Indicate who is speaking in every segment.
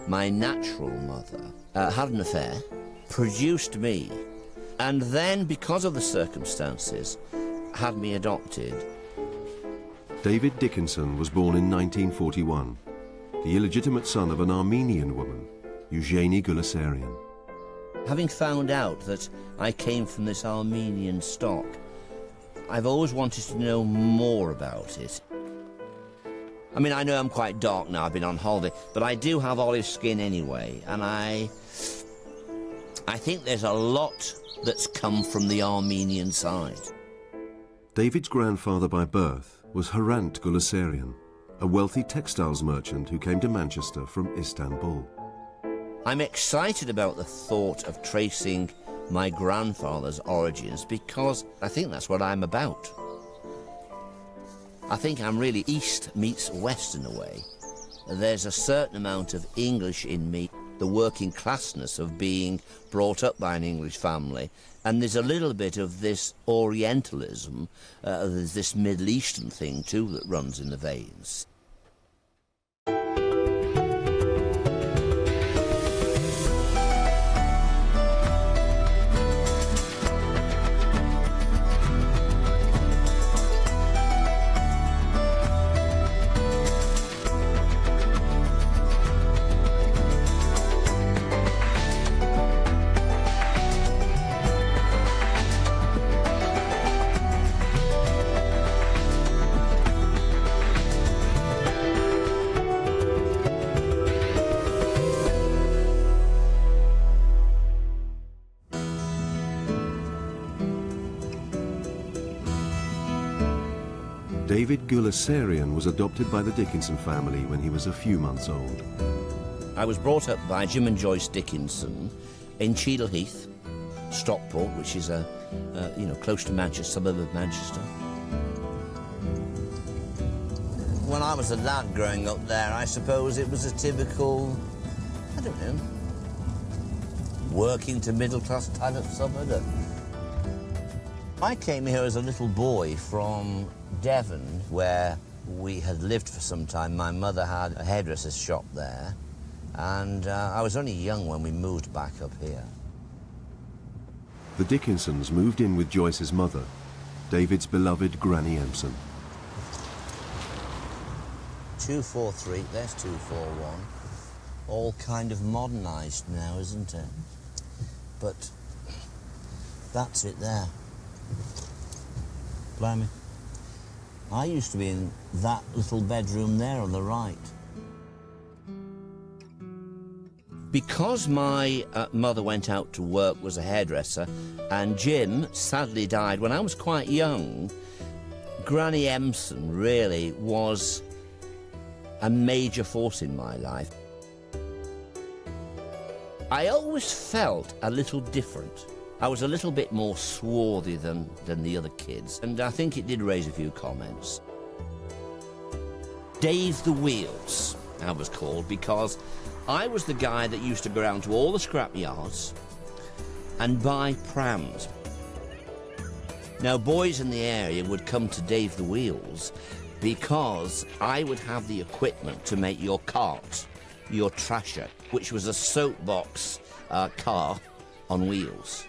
Speaker 1: my natural mother had an affair, produced me, and then, because of the circumstances, had me adopted.
Speaker 2: David Dickinson was born in 1941, the illegitimate son of an Armenian woman, Eugenie Gulasarian.
Speaker 1: Having found out that I came from this Armenian stock, I've always wanted to know more about it. I mean, I know I'm quite dark now, I've been on holiday, but I do have olive skin anyway, and I think there's a lot that's come from the Armenian side.
Speaker 2: David's grandfather by birth was Hrant Gulasarian, a wealthy textiles merchant who came to Manchester from Istanbul.
Speaker 1: I'm excited about the thought of tracing my grandfather's origins because I think that's what I'm about. I think I'm really East meets West in a way. There's a certain amount of English in me, the working classness of being brought up by an English family, and there's a little bit of this Orientalism, there's this Middle Eastern thing too that runs in the veins.
Speaker 2: David Gulasarian was adopted by the Dickinson family when he was a few months old.
Speaker 1: I was brought up by Jim and Joyce Dickinson in Cheadle Heath, Stockport, which is close to Manchester, suburb of Manchester. When I was a lad growing up there, I suppose it was a typical, I don't know, working to middle class type of suburb. I came here as a little boy from Devon, where we had lived for some time. My mother had a hairdresser's shop there, and I was only young when we moved back up here.
Speaker 2: The Dickinsons moved in with Joyce's mother, David's beloved Granny Empson.
Speaker 1: 243, there's 241. All kind of modernised now, isn't it? But that's it there. Blimey. I used to be in that little bedroom there on the right. Because my mother went out to work, was a hairdresser, and Jim sadly died when I was quite young, Granny Empson really was a major force in my life. I always felt a little different. I was a little bit more swarthy than the other kids, and I think it did raise a few comments. Dave the Wheels, I was called, because I was the guy that used to go around to all the scrap yards and buy prams. Now, boys in the area would come to Dave the Wheels because I would have the equipment to make your cart, your trasher, which was a soapbox car on wheels.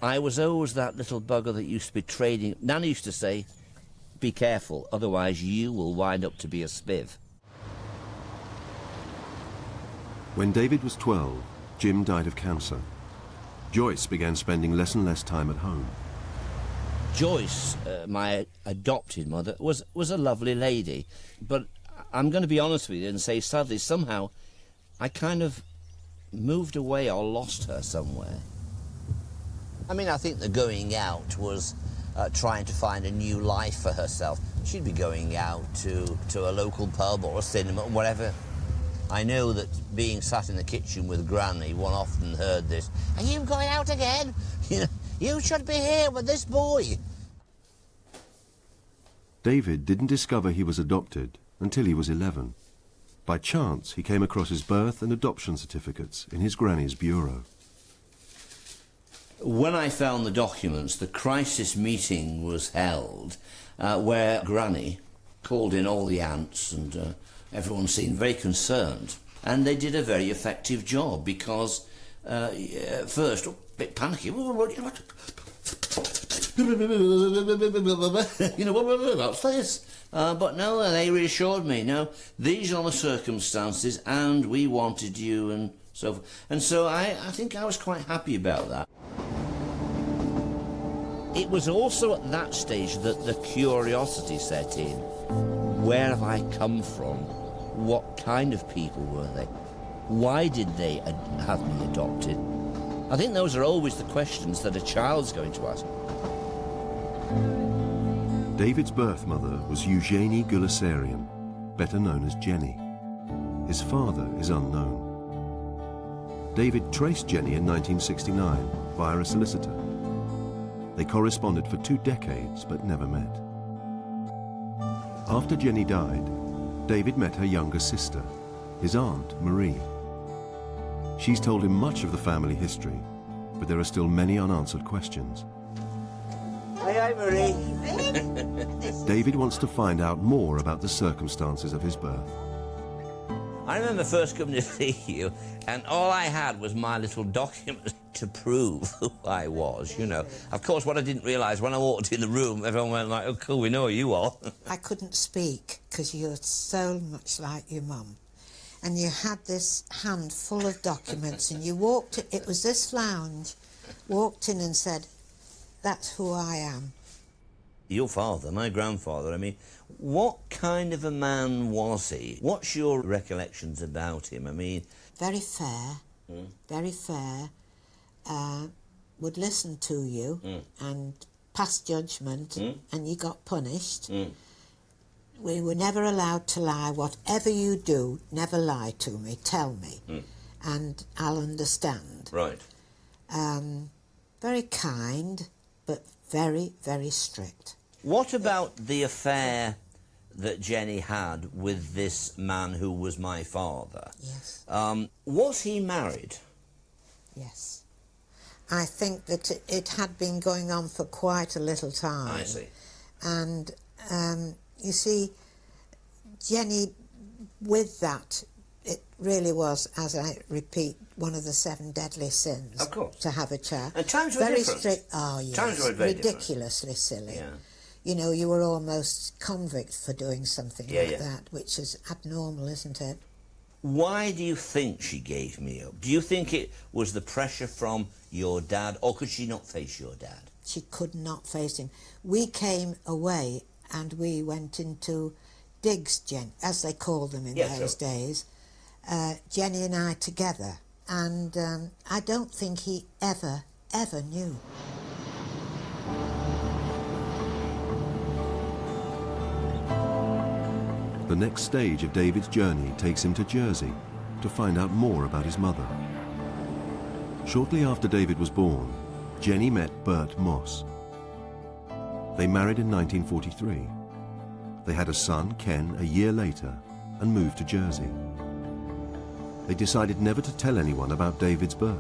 Speaker 1: I was always that little bugger that used to be trading. Nana used to say, be careful, otherwise you will wind up to be a spiv.
Speaker 2: When David was 12, Jim died of cancer. Joyce began spending less and less time at home.
Speaker 1: Joyce, my adopted mother, was a lovely lady, but I'm going to be honest with you and say, sadly, somehow I kind of moved away or lost her somewhere. I mean, I think the going out was trying to find a new life for herself. She'd be going out to a local pub or a cinema or whatever. I know that being sat in the kitchen with Granny, one often heard this, "Are you going out again? You should be here with this boy."
Speaker 2: David didn't discover he was adopted until he was 11. By chance, he came across his birth and adoption certificates in his granny's bureau.
Speaker 1: When I found the documents, the crisis meeting was held where Granny called in all the aunts and everyone seemed very concerned. and they did a very effective job because, first, a bit panicky. You know, what's this? But no, they reassured me. No, these are the circumstances, and we wanted you, and so forth. And so I think I was quite happy about that. It was also at that stage that the curiosity set in. Where have I come from? What kind of people were they? Why did they have me adopted? I think those are always the questions that a child's going to ask.
Speaker 2: David's birth mother was Eugenie Gulasarian, better known as Jenny. His father is unknown. David traced Jenny in 1969 via a solicitor. They corresponded for 2 decades but never met. After Jenny died, David met her younger sister, his aunt Marie. She's told him much of the family history, but there are still many unanswered questions.
Speaker 1: Hi, Marie.
Speaker 2: David wants to find out more about the circumstances of his birth.
Speaker 1: I remember first coming to see you, and all I had was my little document to prove who I was, you know. Of course, what I didn't realise, when I walked in the room, everyone went like, oh, cool, we know who you are.
Speaker 3: I couldn't speak, because you're so much like your mum. And you had this hand full of documents, and you walked, it was this lounge, walked in and said, that's who I am.
Speaker 1: Your father, my grandfather, I mean, what kind of a man was he? What's your recollections about him? I mean...
Speaker 3: Very fair, very fair, would listen to you and pass judgment, and you got punished. We were never allowed to lie. Whatever you do, never lie to me, tell me, and I'll understand.
Speaker 1: Right.
Speaker 3: Very kind, but very, very strict.
Speaker 1: What about the affair that Jenny had with this man who was my father?
Speaker 3: Yes.
Speaker 1: Was he married?
Speaker 3: Yes. I think that it had been going on for quite a little time.
Speaker 1: I see.
Speaker 3: And, you see, Jenny, with that, it really was, as I repeat, one of the 7 deadly sins.
Speaker 1: Of course.
Speaker 3: To have a child.
Speaker 1: And times were
Speaker 3: very
Speaker 1: different.
Speaker 3: Strict. Oh, yes.
Speaker 1: Times were very
Speaker 3: ridiculously silly.
Speaker 1: Yeah.
Speaker 3: You know, you were almost convict for doing something like that, which is abnormal, isn't it?
Speaker 1: Why do you think she gave me up? Do you think it was the pressure from your dad, or could she not face your dad?
Speaker 3: She could not face him. We came away and we went into digs, as they called them in those days, Jenny and I together. And I don't think he ever knew.
Speaker 2: The next stage of David's journey takes him to Jersey to find out more about his mother. Shortly after David was born, Jenny met Bert Moss. They married in 1943. They had a son, Ken, a year later, and moved to Jersey. They decided never to tell anyone about David's birth.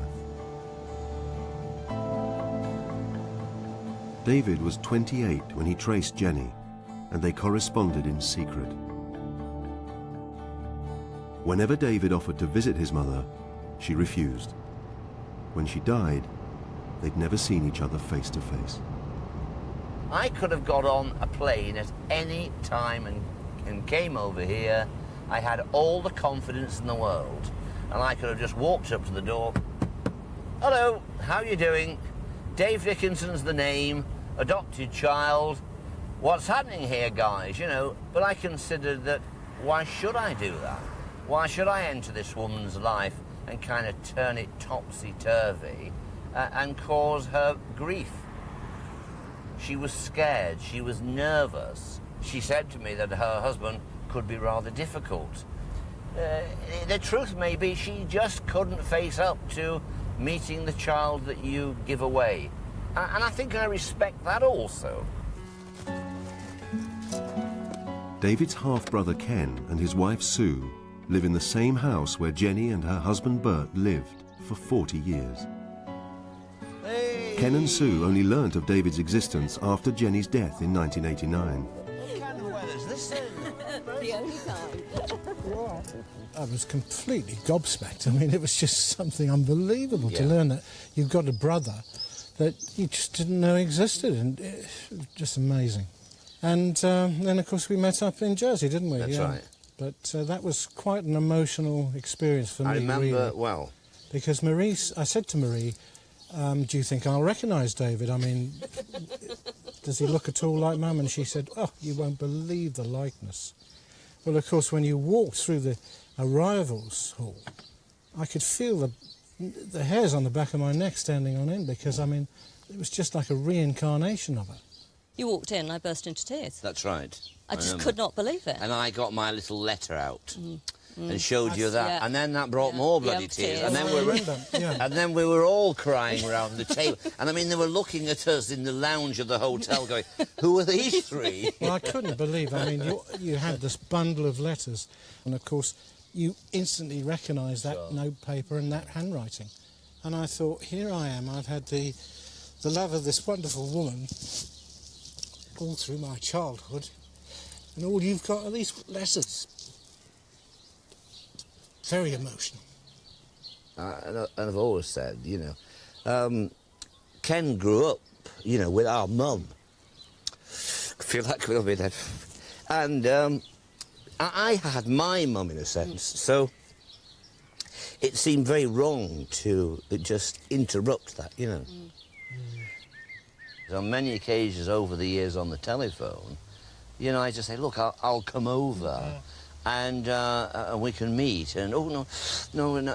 Speaker 2: David was 28 when he traced Jenny, and they corresponded in secret. Whenever David offered to visit his mother, she refused. When she died, they'd never seen each other face to face.
Speaker 1: I could have got on a plane at any time and came over here. I had all the confidence in the world, and I could have just walked up to the door. Hello, how you doing? Dave Dickinson's the name, adopted child. What's happening here, guys, you know? But I considered that, why should I do that? Why should I enter this woman's life and kind of turn it topsy-turvy and cause her grief? She was scared, she was nervous. She said to me that her husband could be rather difficult. The truth may be she just couldn't face up to meeting the child that you give away. And I think I respect that also.
Speaker 2: David's half-brother Ken and his wife Sue live in the same house where Jenny and her husband Bert lived for 40 years.
Speaker 1: Hey.
Speaker 2: Ken and Sue only learnt of David's existence after Jenny's death in 1989.
Speaker 1: What kind of weather's
Speaker 4: The only kind.
Speaker 5: I was completely gobsmacked. I mean, it was just something unbelievable to learn that you've got a brother that you just didn't know existed, and it was just amazing. And then, of course, we met up in Jersey, didn't we?
Speaker 1: That's right.
Speaker 5: But that was quite an emotional experience for me,
Speaker 1: I remember,
Speaker 5: really.
Speaker 1: well.
Speaker 5: Because I said to Marie, do you think I'll recognise David? I mean, does he look at all like Mum? And she said, oh, you won't believe the likeness. Well, of course, when you walked through the arrivals hall, I could feel the hairs on the back of my neck standing on end, because, I mean, it was just like a reincarnation of her.
Speaker 4: You walked in, I burst into tears.
Speaker 1: That's right.
Speaker 4: I just could not believe it.
Speaker 1: And I got my little letter out and showed you that. And then that brought more bloody tears. And then we were all crying around the table. And I mean, they were looking at us in the lounge of the hotel going, who are these three?
Speaker 5: Well, I couldn't believe, I mean, you had this bundle of letters. And, of course, you instantly recognised that notepaper and that handwriting. And I thought, here I am, I've had the love of this wonderful woman all through my childhood, and all you've got are these letters. Very emotional.
Speaker 1: And I've always said, you know, Ken grew up, you know, with our mum. I feel like we'll be dead. And I had my mum, in a sense, so it seemed very wrong to just interrupt that, you know. On many occasions over the years on the telephone, you know, I just say, look, I'll come over and we can meet. And, oh, no.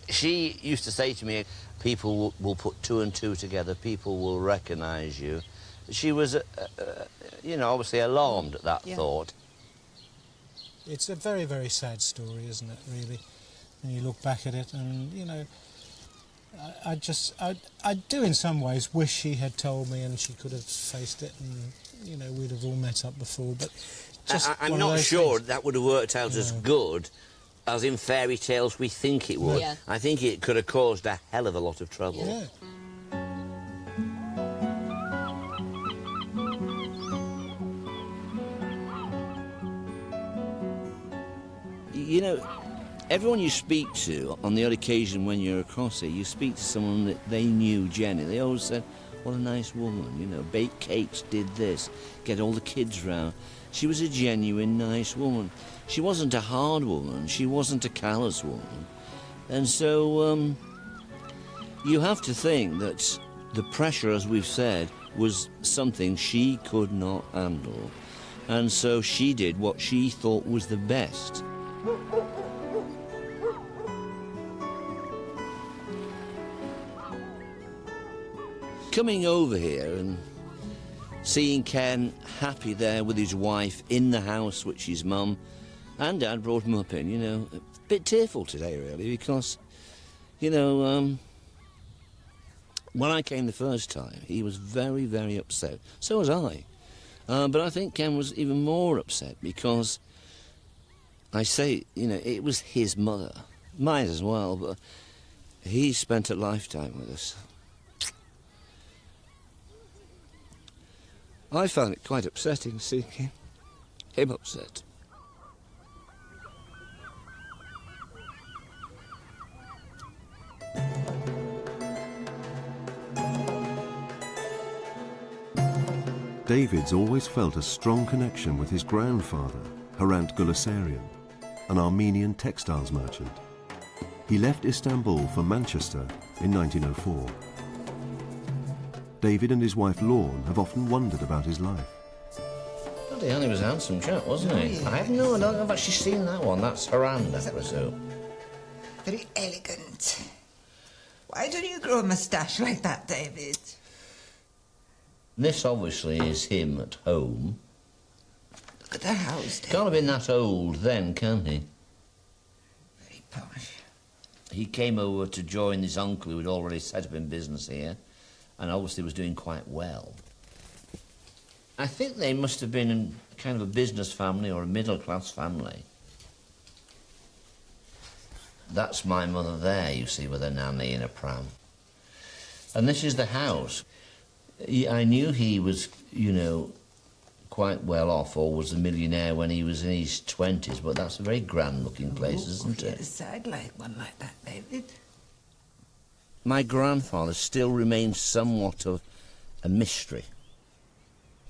Speaker 1: She used to say to me, people will put two and two together, people will recognise you. She was, you know, obviously alarmed at that thought.
Speaker 5: It's a very, very sad story, isn't it, really? And you look back at it and, you know, I do in some ways wish she had told me and she could have faced it and, you know, we'd have all met up before, but just
Speaker 1: I'm not sure that would have worked out as good as in fairy tales we think it would.
Speaker 4: Yeah.
Speaker 1: I think it could have caused a hell of a lot of trouble.
Speaker 5: Yeah.
Speaker 1: You know, everyone you speak to, on the odd occasion when you're across it, you speak to someone that they knew Jenny. They always said, what a nice woman, you know, bake cakes, did this, get all the kids round. She was a genuine nice woman. She wasn't a hard woman, she wasn't a callous woman. And so you have to think that the pressure, as we've said, was something she could not handle. And so she did what she thought was the best. Coming over here and seeing Ken happy there with his wife in the house, which his mum and dad brought him up in, you know, a bit tearful today, really, because, you know, when I came the first time, he was very, very upset. So was I. But I think Ken was even more upset because, I say, you know, it was his mother, mine as well, but he spent a lifetime with us. I found it quite upsetting seeing him upset.
Speaker 2: David's always felt a strong connection with his grandfather, Hrant Gulasarian, an Armenian textiles merchant. He left Istanbul for Manchester in 1904. David and his wife Lorne have often wondered about his life.
Speaker 1: Bloody hell, he was a handsome chap, wasn't he?
Speaker 6: Yeah.
Speaker 1: I don't know, I've actually seen that one. That's Hrant, I presume.
Speaker 6: Very elegant. Why don't you grow a moustache like that, David?
Speaker 1: This obviously is him at home.
Speaker 6: Look at the house, David.
Speaker 1: Can't have been that old then, can he?
Speaker 6: Very posh.
Speaker 1: He came over to join his uncle who had already set up in business here, and obviously was doing quite well. I think they must have been in kind of a business family or a middle-class family. That's my mother there, you see, with a nanny in a pram. And this is the house. I knew he was, you know, quite well off or was a millionaire when he was in his 20s, but that's a very grand-looking place, isn't it?
Speaker 6: Yes, I'd like one like that, David.
Speaker 1: My grandfather still remains somewhat of a mystery.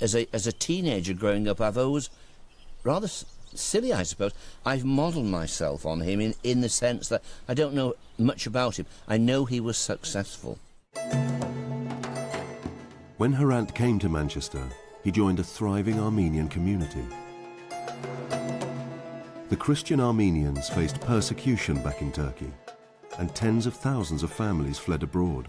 Speaker 1: As a teenager growing up, I've always, rather silly I suppose, I've modelled myself on him in the sense that I don't know much about him. I know he was successful.
Speaker 2: When Hrant came to Manchester, he joined a thriving Armenian community. The Christian Armenians faced persecution back in Turkey, and tens of thousands of families fled abroad.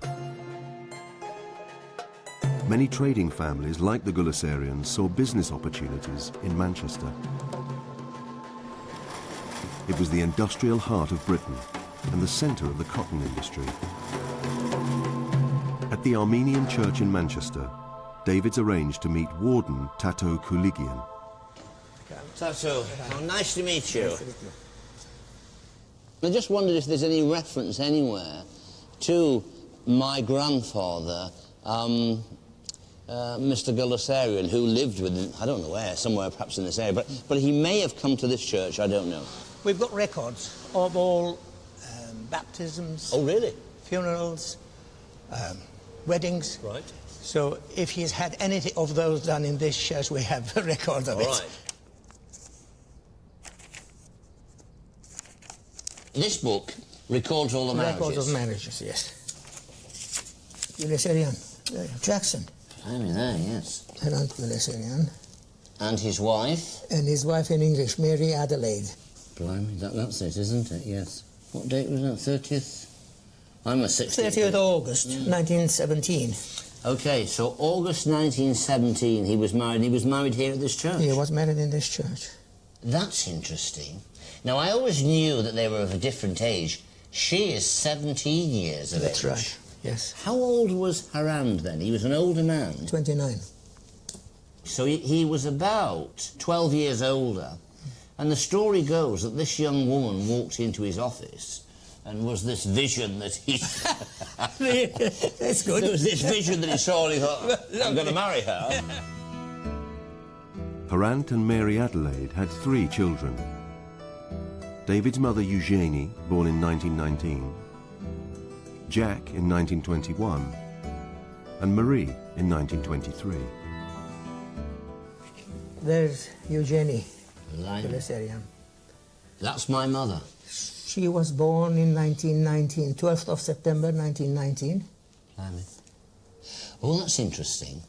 Speaker 2: Many trading families, like the Gulasarians, saw business opportunities in Manchester. It was the industrial heart of Britain and the centre of the cotton industry. At the Armenian church in Manchester, David's arranged to meet Warden Tato Kuligian.
Speaker 1: Tato, nice to meet you. I just wondered if there's any reference anywhere to my grandfather, Mr. Gulasarian, who lived with, I don't know where, somewhere perhaps in this area, but he may have come to this church, I don't know.
Speaker 7: We've got records of all baptisms.
Speaker 1: Oh, really?
Speaker 7: Funerals, weddings.
Speaker 1: Right.
Speaker 7: So if he's had any of those done in this church, we have a record of it.
Speaker 1: All right. This book records all the marriages.
Speaker 7: Records of marriages, yes. Gulasarian, Jackson.
Speaker 1: Blimey there, yes.
Speaker 7: Hrant Gulasarian.
Speaker 1: And his wife?
Speaker 7: And his wife in English, Mary Adelaide.
Speaker 1: Blimey, that's it, isn't it? Yes. What date was that? 30th? I'm a 60th.
Speaker 7: 30th of August, 1917.
Speaker 1: OK, so August 1917 he was married. He was married here at this church?
Speaker 7: He was married in this church.
Speaker 1: That's interesting. Now, I always knew that they were of a different age. She is 17 years of age.
Speaker 7: That's right, yes.
Speaker 1: How old was Hrant then? He was an older man?
Speaker 7: 29.
Speaker 1: So he was about 12 years older. And the story goes that this young woman walked into his office and was this vision that he...
Speaker 7: That's good.
Speaker 1: There was this vision that he saw and he thought, I'm going to marry her.
Speaker 2: Hrant and Mary Adelaide had 3 children. David's mother Eugenie, born in 1919, Jack in 1921, and Marie in 1923.
Speaker 7: There's Eugenie
Speaker 1: Blimey.
Speaker 7: Gulasarian.
Speaker 1: That's my mother.
Speaker 7: She was born in 1919, 12th of September 1919.
Speaker 1: Blimey. Oh, that's interesting.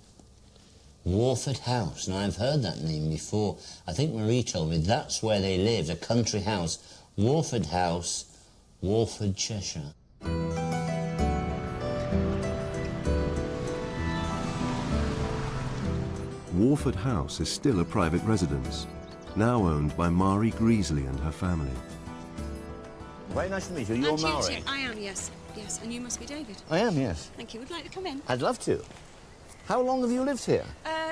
Speaker 1: Warford House. Now, I've heard that name before. I think Marie told me that's where they lived, a country house. Warford House, Warford, Cheshire.
Speaker 2: Warford House is still a private residence, now owned by Mari Greasley and her family.
Speaker 1: Very nice to meet you. You're Maori?
Speaker 8: I am, yes. Yes, and you must be David.
Speaker 1: I am, yes.
Speaker 8: Thank you. Would you like to come in?
Speaker 1: I'd love to. How long have you lived here?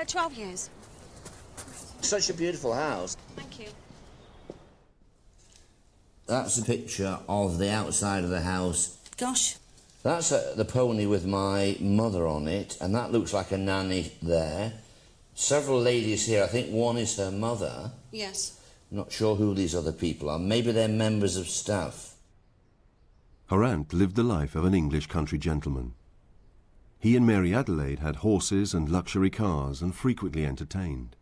Speaker 8: 12 years.
Speaker 1: Such a beautiful house.
Speaker 8: Thank you.
Speaker 1: That's a picture of the outside of the house.
Speaker 8: Gosh.
Speaker 1: That's the pony with my mother on it, and that looks like a nanny there. Several ladies here. I think one is her mother.
Speaker 8: Yes.
Speaker 1: Not sure who these other people are. Maybe they're members of staff.
Speaker 2: Hrant lived the life of an English country gentleman. He and Mary Adelaide had horses and luxury cars and frequently entertained.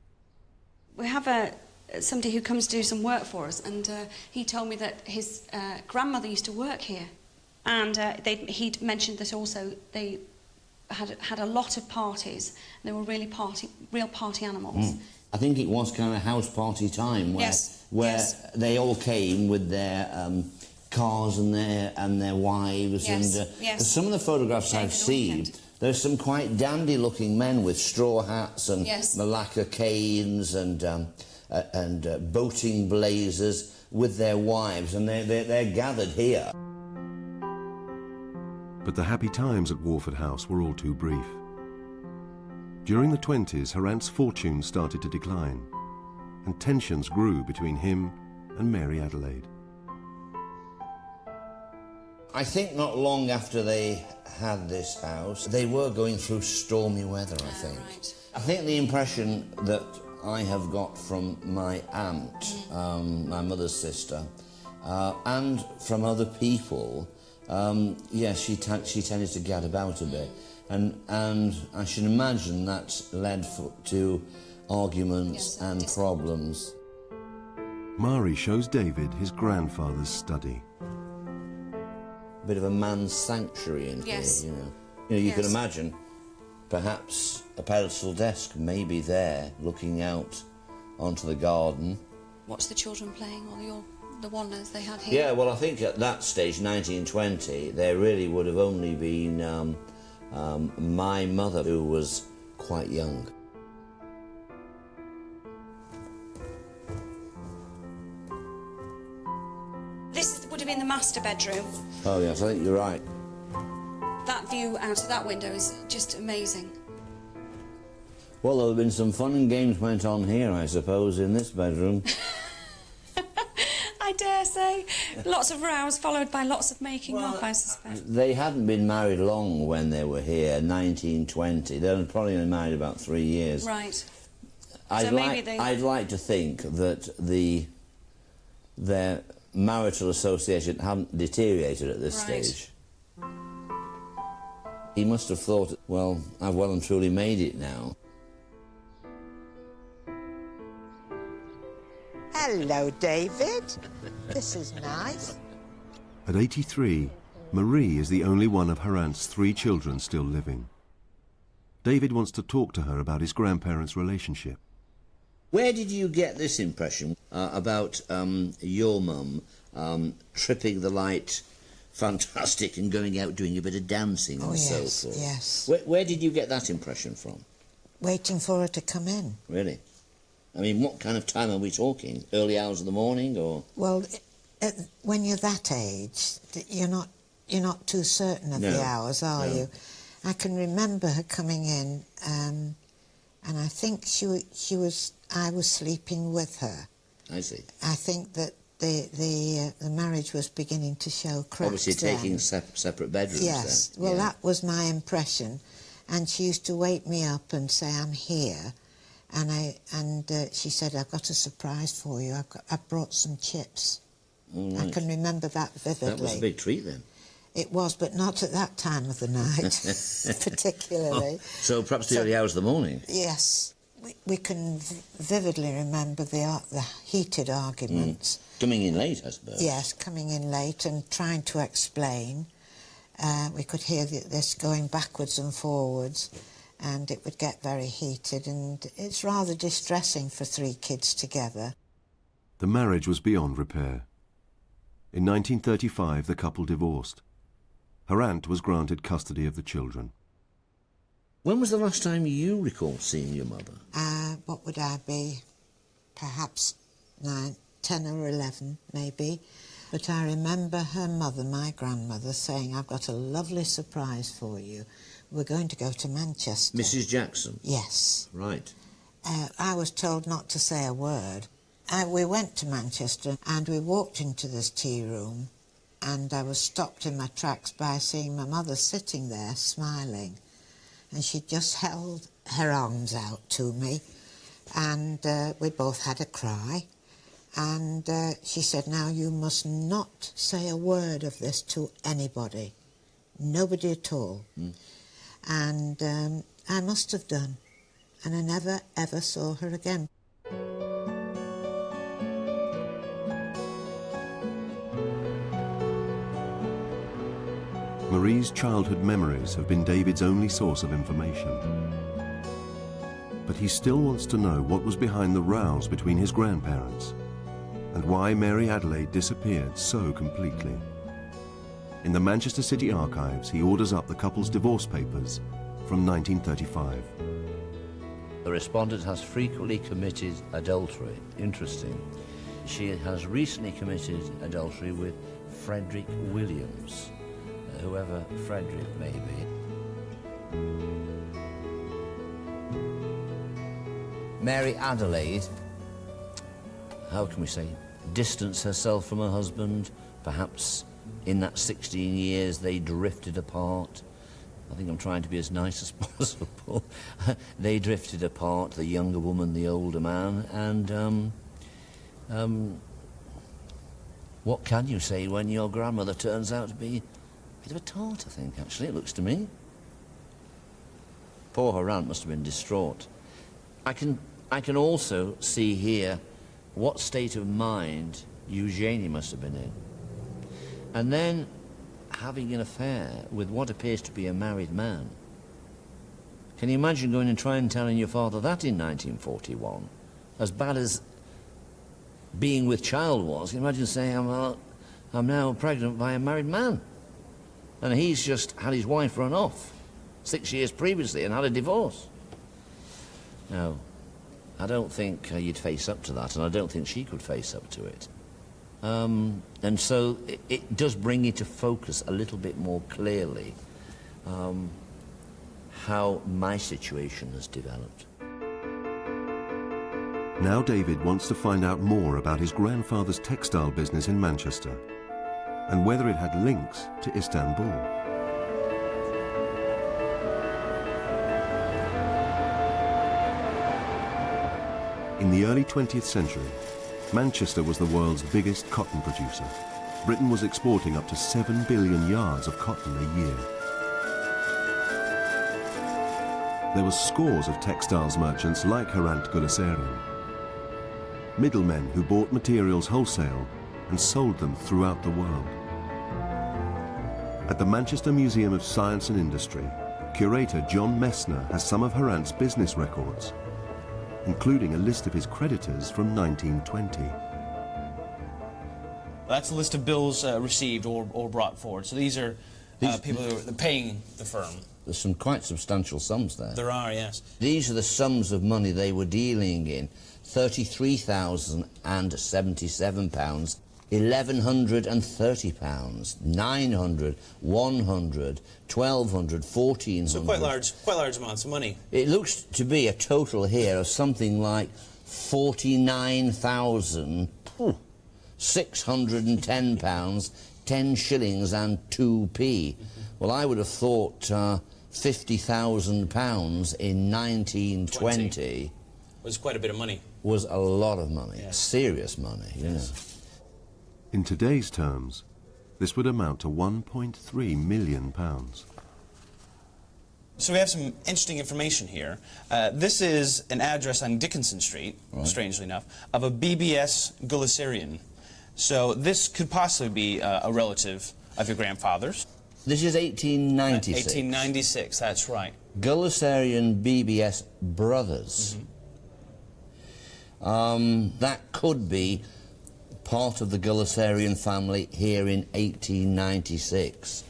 Speaker 8: We have somebody who comes to do some work for us, and he told me that his grandmother used to work here. And he'd mentioned that also they had a lot of parties. And they were real party animals.
Speaker 1: I think it was kind of house party time where they all came with their cars and their wives.
Speaker 8: Yes,
Speaker 1: and
Speaker 8: yes.
Speaker 1: Some of the photographs I've seen, there's some quite dandy-looking men with straw hats and Malacca canes and boating blazers with their wives, and they're gathered here.
Speaker 2: But the happy times at Warford House were all too brief. During the 20s, Hrant's fortune started to decline, and tensions grew between him and Mary Adelaide.
Speaker 1: I think not long after they had this house, they were going through stormy weather, I think.
Speaker 8: Right.
Speaker 1: I think the impression that I have got from my aunt, my mother's sister, and from other people. Yes, she tended to gad about a bit, and I should imagine that led to arguments and problems.
Speaker 2: Mari shows David his grandfather's study.
Speaker 1: A bit of a man's sanctuary in here, you know. You can imagine, perhaps a pedestal desk may be there, looking out onto the garden.
Speaker 8: What's the children playing, or the wonders they had here?
Speaker 1: Yeah, well, I think at that stage, 1920, there really would have only been my mother, who was quite young.
Speaker 8: This would have been the master bedroom.
Speaker 1: Oh, yes, I think you're right.
Speaker 8: That view out of that window is just amazing.
Speaker 1: Well, there have been some fun and games went on here, I suppose, in this bedroom.
Speaker 8: I dare say. Lots of rows followed by lots of making up, I suspect.
Speaker 1: They hadn't been married long when they were here, 1920. They were probably only married about 3 years.
Speaker 8: Right.
Speaker 1: I'd like to think that their marital association hadn't deteriorated at this stage. He must have thought, well, I've well and truly made it now.
Speaker 3: Hello, David. This is nice.
Speaker 2: At 83, Marie is the only one of her aunt's 3 children still living. David wants to talk to her about his grandparents' relationship.
Speaker 1: Where did you get this impression about your mum tripping the light fantastic and going out doing a bit of dancing and so forth?
Speaker 3: Yes.
Speaker 1: Where did you get that impression from?
Speaker 3: Waiting for her to come in.
Speaker 1: Really? I mean, what kind of time are we talking? Early hours of the morning, or...?
Speaker 3: Well, when you're that age, you're not too certain of the hours, are you? I can remember her coming in, and I think I was sleeping with her.
Speaker 1: I see.
Speaker 3: I think that the marriage was beginning to show cracks.
Speaker 1: Obviously taking separate bedrooms.
Speaker 3: Yes.
Speaker 1: Then.
Speaker 3: Well, that was my impression, and she used to wake me up and say, "I'm here." And she said, "I've got a surprise for you. I've brought some chips."
Speaker 1: Right.
Speaker 3: I can remember that vividly.
Speaker 1: That was a big treat then.
Speaker 3: It was, but not at that time of the night, particularly.
Speaker 1: Oh, so perhaps the early hours of the morning.
Speaker 3: Yes, we can vividly remember the heated arguments.
Speaker 1: Coming in late, I suppose.
Speaker 3: Yes, coming in late and trying to explain. We could hear this going backwards and forwards, and it would get very heated, and it's rather distressing for 3 kids together.
Speaker 2: The marriage was beyond repair. In 1935, the couple divorced. Her aunt was granted custody of the children.
Speaker 1: When was the last time you recall seeing your mother?
Speaker 3: What would I be? Perhaps 9, 10 or 11, maybe. But I remember her mother, my grandmother, saying, "I've got a lovely surprise for you. We're going to go to Manchester."
Speaker 1: Mrs. Jackson?
Speaker 3: Yes.
Speaker 1: Right.
Speaker 3: I was told not to say a word. We went to Manchester and we walked into this tea room, and I was stopped in my tracks by seeing my mother sitting there smiling, and she just held her arms out to me, and we both had a cry, and she said, "Now you must not say a word of this to anybody, nobody at all." And I must have done, and I never ever saw her again.
Speaker 2: Marie's childhood memories have been David's only source of information. But he still wants to know what was behind the rows between his grandparents and why Mary Adelaide disappeared so completely. In the Manchester City Archives, he orders up the couple's divorce papers from 1935.
Speaker 1: The respondent has frequently committed adultery. Interesting. She has recently committed adultery with Frederick Williams, whoever Frederick may be. Mary Adelaide, how can we say, distanced herself from her husband. Perhaps in that 16 years they drifted apart. I think I'm trying to be as nice as possible. They drifted apart, the younger woman, the older man, and what can you say when your grandmother turns out to be a bit of a tart, I think, actually, it looks to me. Poor Harant must have been distraught. I can also see here what state of mind Eugenie must have been in. And then having an affair with what appears to be a married man. Can you imagine going and trying and telling your father that in 1941? As bad as being with child was, can you imagine saying, I'm now pregnant by a married man? And he's just had his wife run off 6 years previously and had a divorce. No, I don't think you'd face up to that, and I don't think she could face up to it. And so it does bring into focus a little bit more clearly how my situation has developed.
Speaker 2: Now David wants to find out more about his grandfather's textile business in Manchester and whether it had links to Istanbul. In the early 20th century, Manchester was the world's biggest cotton producer. Britain was exporting up to 7 billion yards of cotton a year. There were scores of textiles merchants like Harant Guleserian, middlemen who bought materials wholesale and sold them throughout the world. At the Manchester Museum of Science and Industry, curator John Messner has some of Harant's business records, including a list of his creditors from 1920.
Speaker 9: That's a list of bills received or brought forward. So these are people who are paying the firm.
Speaker 1: There's some quite substantial sums there.
Speaker 9: There are, yes.
Speaker 1: These are the sums of money they were dealing in. £33,077, £1,130, 900, 100, 1,200, 1,400.
Speaker 9: So quite large amounts of money.
Speaker 1: It looks to be a total here of something like £49,610, 10 shillings and 2p. Well, I would have thought £50,000 in 1920
Speaker 9: was quite a bit of money.
Speaker 1: Was a lot of money,
Speaker 9: yes.
Speaker 1: Serious money, you know.
Speaker 2: In today's terms, this would amount to £1.3 million.
Speaker 9: So we have some interesting information here. This is an address on Dickinson Street, right, strangely enough, of a BBS Guleserian. So this could possibly be a relative of your grandfather's.
Speaker 1: This is 1896.
Speaker 9: 1896, that's right.
Speaker 1: Guleserian BBS brothers. That could be part of the Guleserian family here in 1896.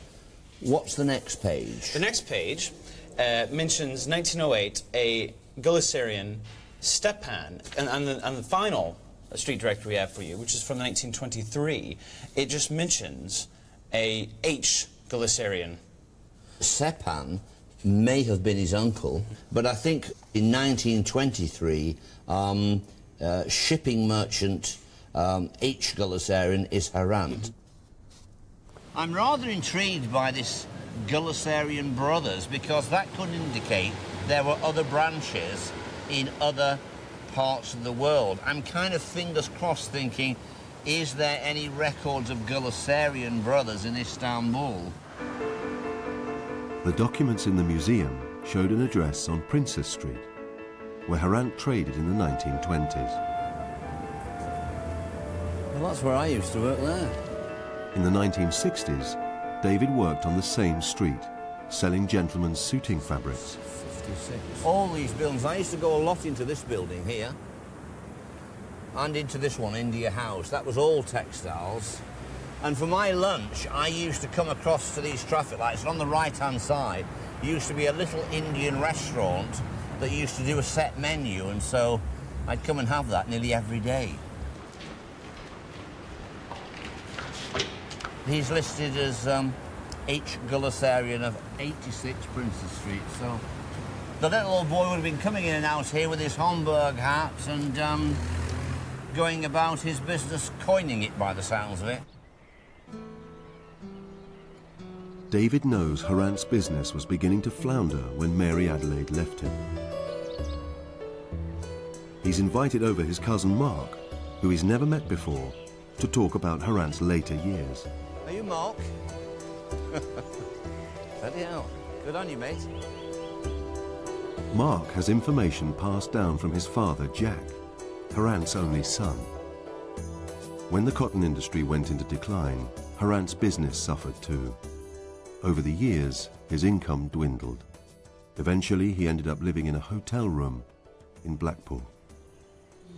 Speaker 1: What's the next page?
Speaker 9: The next page mentions 1908, a Guleserian Stepan, and on the final street directory we have for you, which is from 1923, it just mentions a H Guleserian.
Speaker 1: Stepan may have been his uncle, but I think in 1923, shipping merchant H. Guleserian is Harant. I'm rather intrigued by this Guleserian brothers because that could indicate there were other branches in other parts of the world. I'm kind of fingers crossed thinking, is there any records of Guleserian brothers in Istanbul?
Speaker 2: The documents in the museum showed an address on Princess Street, where Harant traded in the 1920s.
Speaker 1: Well, that's where I used to work there.
Speaker 2: In the 1960s, David worked on the same street, selling gentlemen's suiting fabrics.
Speaker 1: 56. All these buildings, I used to go a lot into this building here, and into this one, India House. That was all textiles. And for my lunch, I used to come across to these traffic lights, and on the right-hand side, used to be a little Indian restaurant that used to do a set menu, and so I'd come and have that nearly every day. He's listed as H. Guleserian of 86 Princess Street, so the little old boy would have been coming in and out here with his Homburg hat and going about his business, coining it by the sounds of it.
Speaker 2: David knows Hrant's business was beginning to flounder when Mary Adelaide left him. He's invited over his cousin Mark, who he's never met before, to talk about Hrant's later years.
Speaker 1: Are you Mark? Bloody hell. Good on you, mate.
Speaker 2: Mark has information passed down from his father, Jack, Hrant's only son. When the cotton industry went into decline, Hrant's business suffered too. Over the years, his income dwindled. Eventually, he ended up living in a hotel room in Blackpool.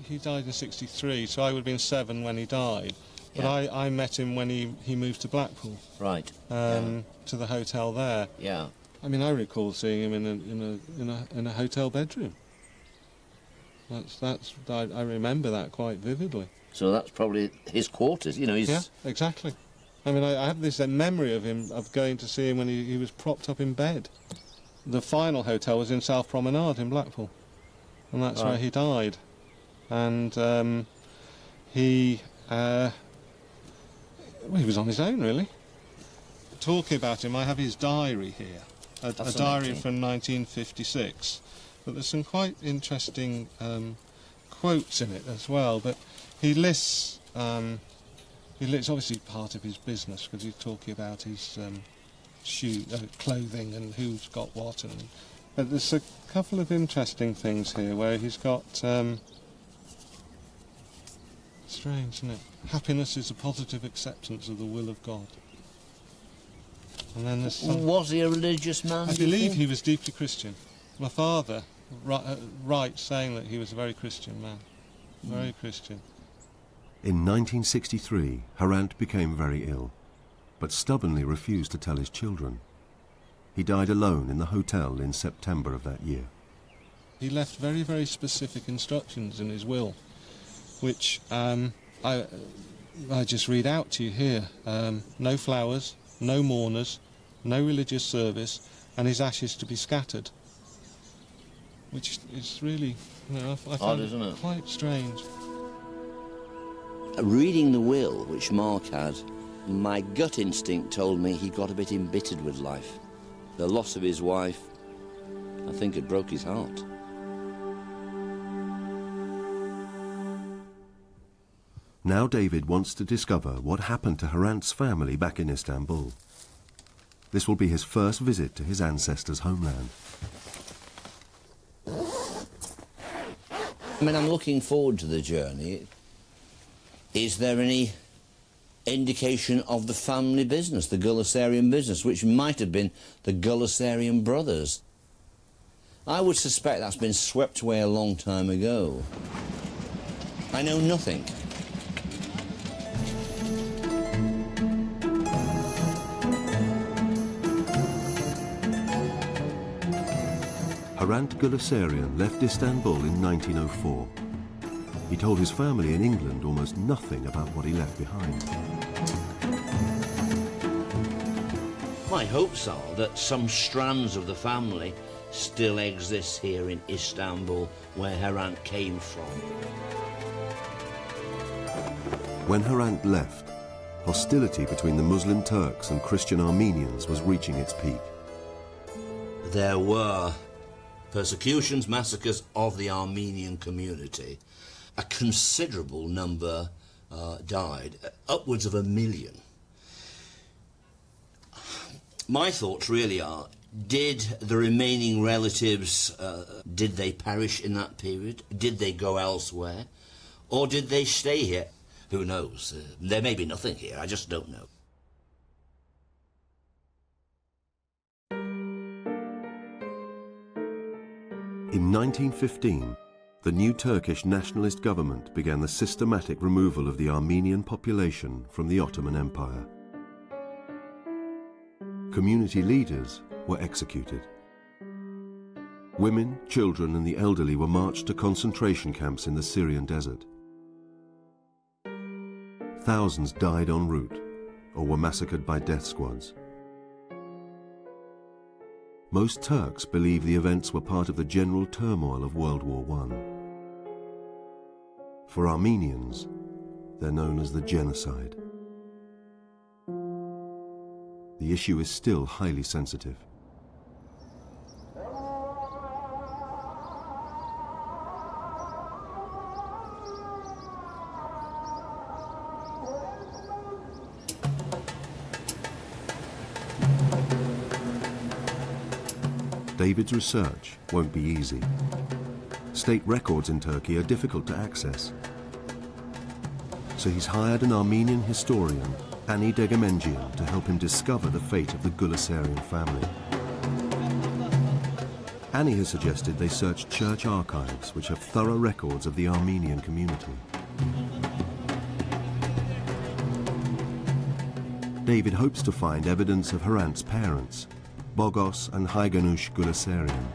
Speaker 10: He died in '63, so I would have been 7 when he died. But
Speaker 1: Yeah.
Speaker 10: I met him when he moved to Blackpool.
Speaker 1: Right.
Speaker 10: To the hotel there.
Speaker 1: Yeah.
Speaker 10: I mean, I recall seeing him in a hotel bedroom. I remember that quite vividly.
Speaker 1: So that's probably his quarters, you know, he's...
Speaker 10: Yeah, exactly. I mean, I have this memory of him, of going to see him when he was propped up in bed. The final hotel was in South Promenade in Blackpool, and that's where he died. And he was on his own, really. Talking about him, I have his diary here, a diary from 1956, but there's some quite interesting quotes in it as well. But he lists obviously part of his business, because he's talking about his clothing and who's got what. But there's a couple of interesting things here where he's got... strange, isn't it? Happiness is a positive acceptance of the will of God. And then there's some...
Speaker 1: Was he a religious man?
Speaker 10: I believe he was deeply Christian. My father writes saying that he was a very Christian man. Very Christian.
Speaker 2: In 1963, Hrant became very ill, but stubbornly refused to tell his children. He died alone in the hotel in September of that year.
Speaker 10: He left very, very specific instructions in his will, which I just read out to you here. No flowers, no mourners, no religious service, and his ashes to be scattered. Which is really, I find it quite strange.
Speaker 1: Reading the will, which Mark had, my gut instinct told me he got a bit embittered with life. The loss of his wife, I think it broke his heart.
Speaker 2: Now David wants to discover what happened to Hrant's family back in Istanbul. This will be his first visit to his ancestors' homeland.
Speaker 1: I mean, I'm looking forward to the journey. Is there any indication of the family business, the Gullisarian business, which might have been the Gullisarian brothers? I would suspect that's been swept away a long time ago. I know nothing.
Speaker 2: Hrant Gullisarian left Istanbul in 1904. He told his family in England almost nothing about what he left behind.
Speaker 1: My hopes are that some strands of the family still exist here in Istanbul, where Hrant came from.
Speaker 2: When Hrant left, hostility between the Muslim Turks and Christian Armenians was reaching its peak.
Speaker 1: There were persecutions, massacres of the Armenian community. A considerable number died, upwards of 1 million. My thoughts really are, did the remaining relatives, did they perish in that period? Did they go elsewhere? Or did they stay here? Who knows? There may be nothing here, I just don't know.
Speaker 2: In 1915, the new Turkish nationalist government began the systematic removal of the Armenian population from the Ottoman Empire. Community leaders were executed. Women, children and the elderly were marched to concentration camps in the Syrian desert. Thousands died en route or were massacred by death squads. Most Turks believe the events were part of the general turmoil of World War I. For Armenians, they're known as the genocide. the issue is still highly sensitive. David's research won't be easy. State records in Turkey are difficult to access. So he's hired an Armenian historian, Ani Degemengian, to help him discover the fate of the Gulisarian family. Ani has suggested they search church archives which have thorough records of the Armenian community. David hopes to find evidence of Hrant's parents, Bogos and Hayganush Gulisarian.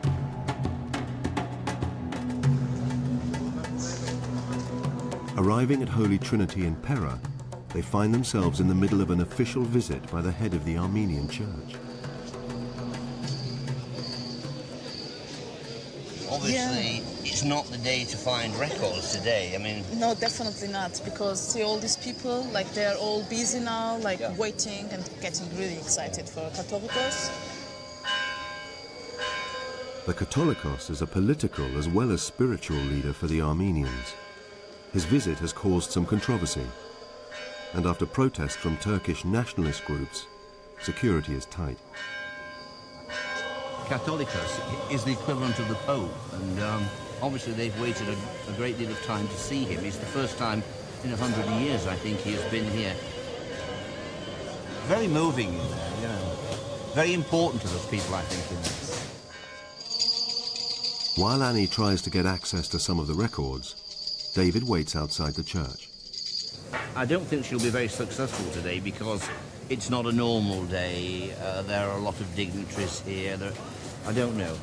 Speaker 2: Arriving at Holy Trinity in Pera, they find themselves in the middle of an official visit by the head of the Armenian church.
Speaker 1: Obviously, it's not the day to find records today. I mean...
Speaker 11: No, definitely not, because see all these people, like they're all busy now, like waiting and getting really excited for Catholicos.
Speaker 2: The Catholicos is a political as well as spiritual leader for the Armenians. His visit has caused some controversy, and after protests from Turkish nationalist groups, security is tight.
Speaker 1: Catholicos is the equivalent of the Pope, and obviously they've waited a great deal of time to see him. It's the first time in 100 years, I think, he has been here. Very moving, you know. Very important to those people, I think, in there.
Speaker 2: While Annie tries to get access to some of the records, David waits outside the church.
Speaker 1: I don't think she'll be very successful today because it's not a normal day. There are a lot of dignitaries here. I don't know.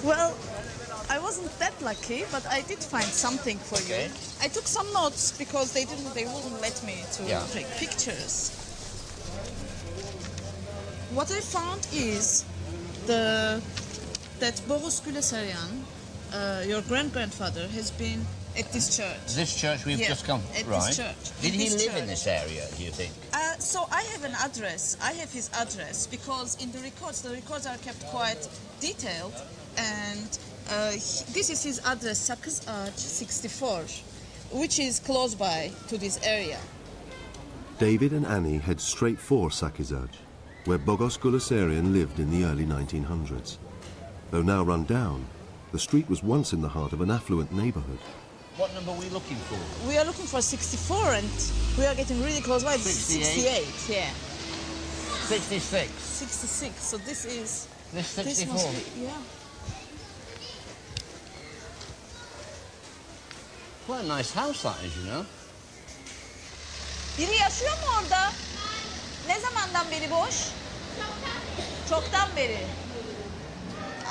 Speaker 11: Well, I wasn't that lucky, but I did find something for you. I took some notes because they wouldn't let me to take pictures. What I found is that Boris Gulisarian, your grand-grandfather, has been at this church.
Speaker 1: This church we've just come,
Speaker 11: at
Speaker 1: right?
Speaker 11: This church.
Speaker 1: Did he live in this area, do you think?
Speaker 11: So I have an address. I have his address because in the records are kept quite detailed, and this is his address, Sakız Ağaç 64, which is close by to this area.
Speaker 2: David and Annie head straight for Sakız Ağaç, where Bogos Gulisarian lived in the early 1900s. Though now run down, the street was once in the heart of an affluent neighborhood.
Speaker 1: What number are we looking for?
Speaker 11: We are looking for 64, and we are getting really close by.
Speaker 1: 68?
Speaker 11: 68, yeah.
Speaker 1: 66?
Speaker 11: 66, so this is...
Speaker 1: This 64?
Speaker 11: This must be, yeah.
Speaker 1: Quite a nice house that is, you know.
Speaker 11: Biri yaşıyor mu orada? Ne zamandan beri boş? Çoktan beri.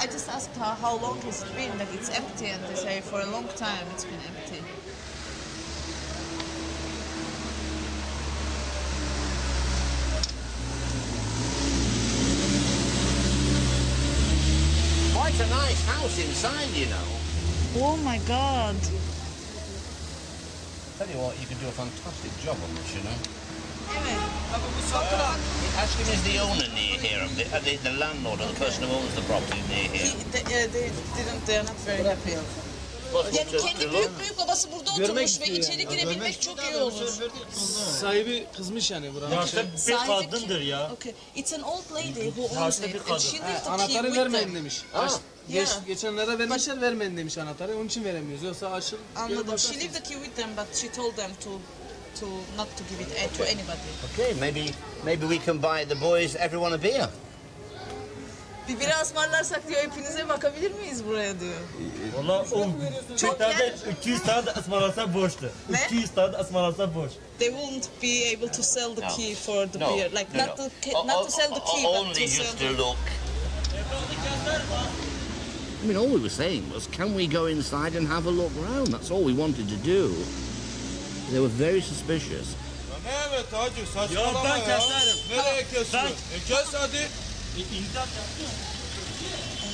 Speaker 11: I just asked her how long has it been that it's empty, and they say for a long time it's been empty.
Speaker 1: Quite a nice house inside, you know.
Speaker 11: Oh my God.
Speaker 1: Tell you what, you could do a fantastic job on this, you know.
Speaker 11: Evet.
Speaker 1: Ask him, is the owner near here, the landlord or the person who owns the property near here?
Speaker 11: They are not very happy. Yani kendi büyük babası burada oturmuş ve içeri girebilmek çok iyi olur.
Speaker 12: Sahibi kızmış yani buranın. Yaşlı bir kadındır ya.
Speaker 11: Okay. It's an old lady who owns it, and she left the key
Speaker 12: Anahtarı
Speaker 11: with
Speaker 12: vermeyin
Speaker 11: them.
Speaker 12: demiş.
Speaker 11: Yeah.
Speaker 12: Geçenlere vermişler, vermeyin demiş anahtarı. Onun için veremiyoruz. Yoksa açıl.
Speaker 11: Anladım. She left the key with them, but she told them to not to give it to anybody.
Speaker 1: Okay, maybe we can buy the boys, everyone a beer.
Speaker 11: Bir bira ısmarlarsak diyor, hepinize bakabilir miyiz buraya diyor.
Speaker 12: Valla çok tane 200 tane de ısmarlarsa borçtu. 200 tane de ısmarlarsa borç.
Speaker 11: They won't be able to sell the key for the beer, like not to sell the key,
Speaker 1: only
Speaker 11: but to
Speaker 1: just
Speaker 11: sell
Speaker 1: to
Speaker 11: the...
Speaker 1: look. I mean, all we were saying was, can we go inside and have a look round? That's all we wanted to do. They were very suspicious.
Speaker 13: Evet hacı saçmalama ya. Nereye kesiyorsun? Kes hadi.
Speaker 11: Oh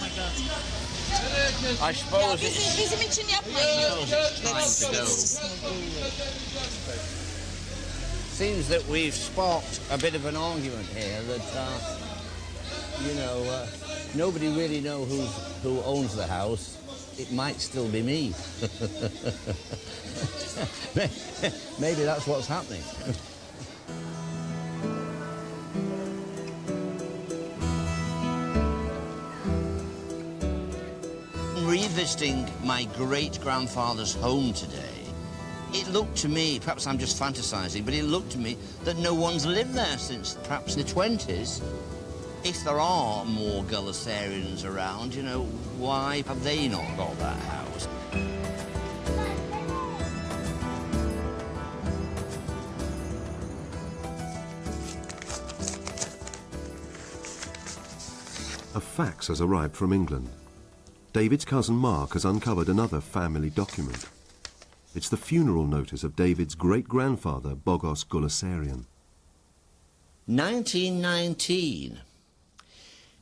Speaker 11: my God.
Speaker 13: Nereye
Speaker 1: I suppose it's
Speaker 11: Bizim için yapmayın.
Speaker 1: time to go. Seems that we've sparked a bit of an argument here that, you know, nobody really knows who owns the house. It might still be me. Maybe that's what's happening. Revisiting my great-grandfather's home today, it looked to me, perhaps I'm just fantasising, but it looked to me that no one's lived there since perhaps the 20s. If there are more Gullisarians around, you know, why have they not got that house?
Speaker 2: A fax has arrived from England. David's cousin Mark has uncovered another family document. It's the funeral notice of David's great-grandfather, Bogos Gullisarian.
Speaker 1: 1919.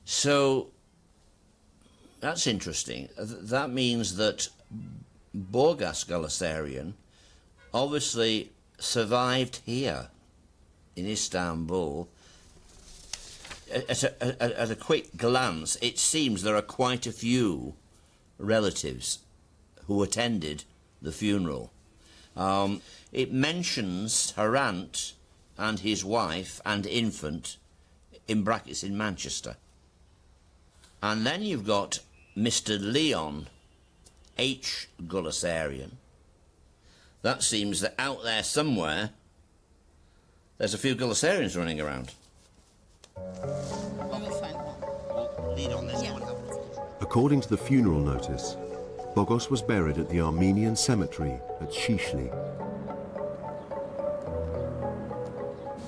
Speaker 1: So, that's interesting. That means that Bogos Gullisarian obviously survived here in Istanbul. At a quick glance, it seems there are quite a few relatives who attended the funeral. It mentions her aunt and his wife and infant, in brackets, in Manchester. And then you've got Mr. Leon H. Gullisarian. That seems that out there somewhere there's a few Gullisarians running around.
Speaker 11: We will find one.
Speaker 1: Lead on this
Speaker 11: Yeah.
Speaker 1: one.
Speaker 2: According to the funeral notice, Bogos was buried at the Armenian cemetery at Shishli.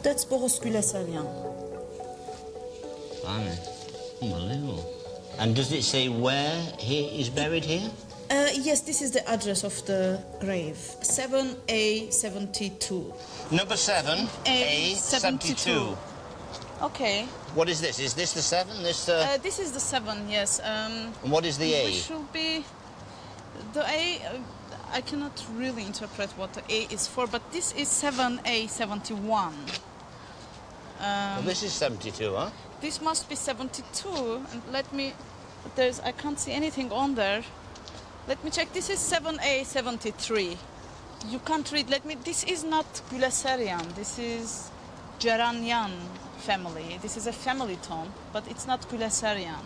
Speaker 11: That's Bogos Gullisarian.
Speaker 1: Unbelievable. And does it say where he is buried here?
Speaker 11: Yes, this is the address of the grave. 7A72.
Speaker 1: Number 7, A72.
Speaker 11: Okay.
Speaker 1: What is this? Is this the 7? This
Speaker 11: This is the 7, yes.
Speaker 1: and what is the A?
Speaker 11: Which should be the A. I cannot really interpret what the A is for, but this is 7A71.
Speaker 1: Well, this is 72, huh?
Speaker 11: This must be 72, and let me. I can't see anything on there. Let me check. This is 7A73. You can't read. This is not Gullisarian. This is Geranyan family. This is a family tomb, but it's not Gullisarian.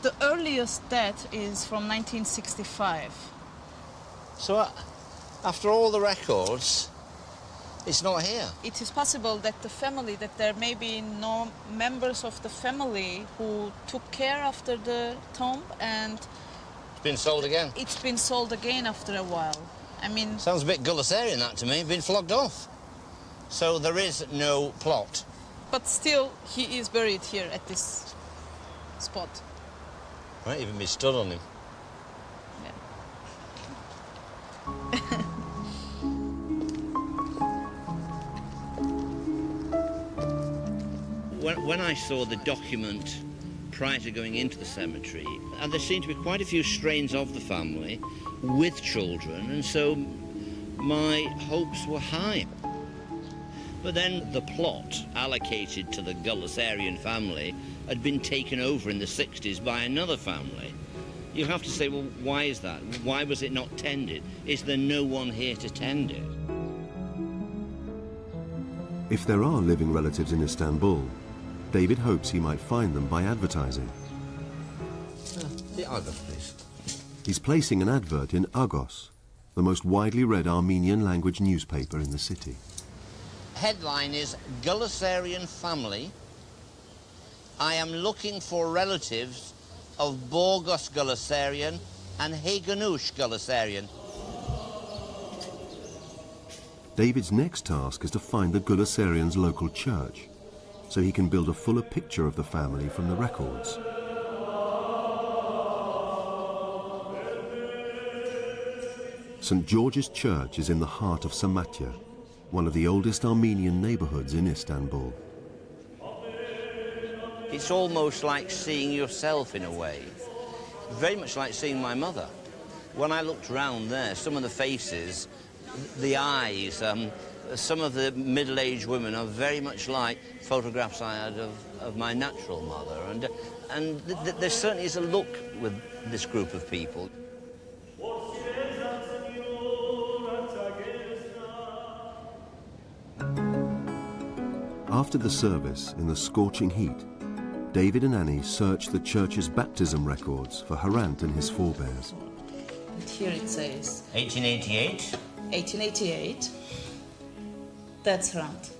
Speaker 11: The earliest death is from 1965.
Speaker 1: So, after all the records, it's not here.
Speaker 11: It is possible that there may be no members of the family who took care after the tomb, and
Speaker 1: It's been sold again.
Speaker 11: it's been sold again after a while. I mean,
Speaker 1: Sounds a bit Gullisarian, that, to me. Been flogged off. So there is no plot.
Speaker 11: but still, he is buried here at this spot.
Speaker 1: Might even be stood on him. When I saw the document prior to going into the cemetery, there seemed to be quite a few strains of the family with children, and so my hopes were high. But then the plot allocated to the Gullisarian family had been taken over in the 60s by another family. You have to say, well, why is that? Why was it not tended? Is there no one here to tend it?
Speaker 2: If there are living relatives in Istanbul, David hopes he might find them by advertising.
Speaker 1: The Argos, please.
Speaker 2: He's placing an advert in Argos, the most widely read Armenian language newspaper in the city.
Speaker 1: Headline is Gullisarian family. I am looking for relatives of Bogos Gullisarian and Heganush Gullisarian.
Speaker 2: David's next task is to find the Gullisarians' local church, so he can build a fuller picture of the family from the records. St. George's Church is in the heart of Samatya, one of the oldest Armenian neighborhoods in Istanbul.
Speaker 1: It's almost like seeing yourself in a way. very much like seeing my mother. When I looked round there, some of the faces, the eyes, some of the middle-aged women are very much like photographs I had of my natural mother. And there certainly is a look with this group of people.
Speaker 2: After the service, in the scorching heat, David and Annie searched the church's baptism records for Hrant and his forebears.
Speaker 11: And here it says
Speaker 1: 1888?
Speaker 11: 1888. That's Hrant.